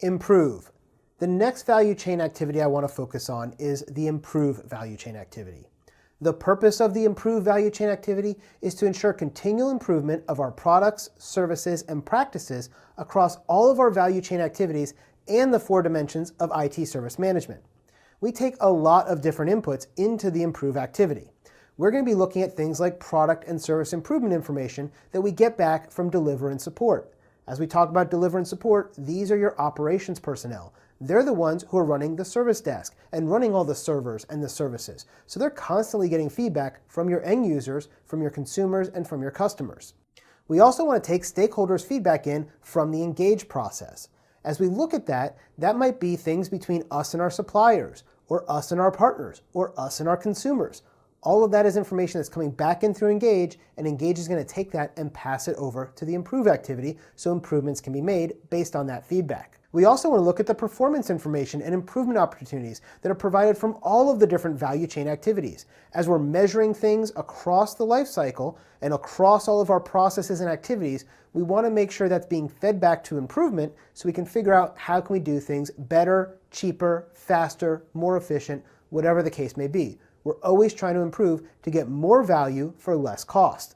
Improve. The next value chain activity I want to focus on is the improve value chain activity. The purpose of the improve value chain activity is to ensure continual improvement of our products, services, and practices across all of our value chain activities and the 4 dimensions of IT service management. We take a lot of different inputs into the improve activity. We're going to be looking at things like product and service improvement information that we get back from deliver and support. As we talk about deliver and support, these are your operations personnel. They're the ones who are running the service desk and running all the servers and the services. So they're constantly getting feedback from your end users, from your consumers, and from your customers. We also want to take stakeholders' feedback in from the engage process. As we look at that, that might be things between us and our suppliers, or us and our partners, or us and our consumers. All of that is information that's coming back in through Engage, and Engage is going to take that and pass it over to the improve activity so improvements can be made based on that feedback. We also want to look at the performance information and improvement opportunities that are provided from all of the different value chain activities. As we're measuring things across the life cycle and across all of our processes and activities, we want to make sure that's being fed back to improvement so we can figure out how can we do things better, cheaper, faster, more efficient, whatever the case may be. We're always trying to improve to get more value for less cost.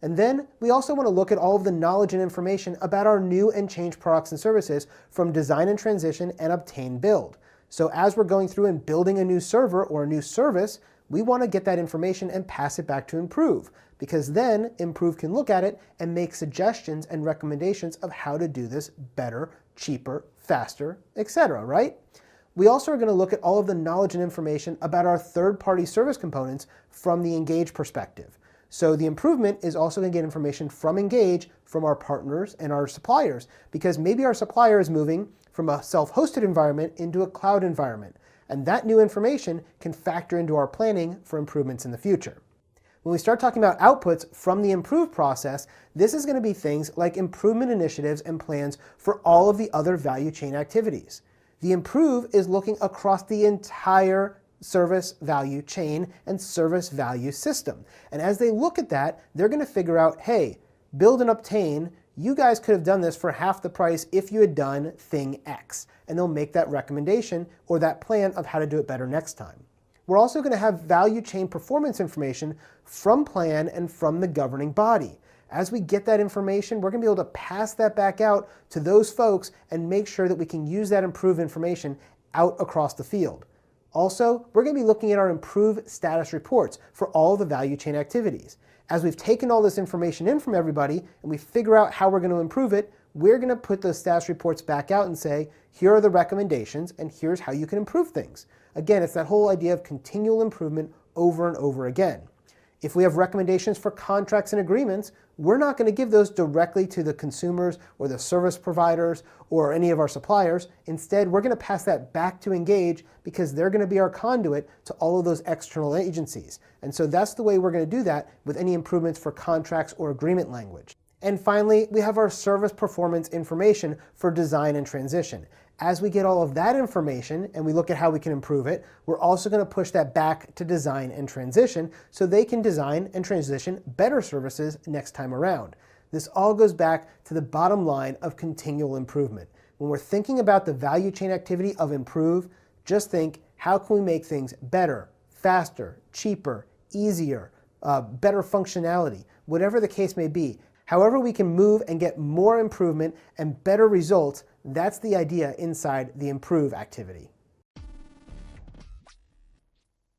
And then we also want to look at all of the knowledge and information about our new and changed products and services from design and transition and obtain build. So as we're going through and building a new server or a new service, we want to get that information and pass it back to improve, because then improve can look at it and make suggestions and recommendations of how to do this better, cheaper, faster, etc., right? We also are going to look at all of the knowledge and information about our third-party service components from the Engage perspective. So the improvement is also going to get information from Engage, from our partners and our suppliers, because maybe our supplier is moving from a self-hosted environment into a cloud environment, and that new information can factor into our planning for improvements in the future. When we start talking about outputs from the improve process, this is going to be things like improvement initiatives and plans for all of the other value chain activities. The improve is looking across the entire service value chain and service value system. And as they look at that, they're going to figure out, hey, build and obtain, you guys could have done this for half the price if you had done thing X. And they'll make that recommendation or that plan of how to do it better next time. We're also going to have value chain performance information from plan and from the governing body. As we get that information, we're going to be able to pass that back out to those folks and make sure that we can use that improved information out across the field. Also, we're going to be looking at our improved status reports for all the value chain activities. As we've taken all this information in from everybody and we figure out how we're going to improve it, we're going to put those status reports back out and say, here are the recommendations and here's how you can improve things. Again, it's that whole idea of continual improvement over and over again. If we have recommendations for contracts and agreements, we're not going to give those directly to the consumers or the service providers or any of our suppliers. Instead, we're going to pass that back to Engage because they're going to be our conduit to all of those external agencies. And so that's the way we're going to do that with any improvements for contracts or agreement language. And finally, we have our service performance information for design and transition. As we get all of that information and we look at how we can improve it, we're also going to push that back to design and transition so they can design and transition better services next time around. This all goes back to the bottom line of continual improvement. When we're thinking about the value chain activity of improve, just think, how can we make things better, faster, cheaper, easier, better functionality, whatever the case may be. However we can move and get more improvement and better results, that's the idea inside the improve activity.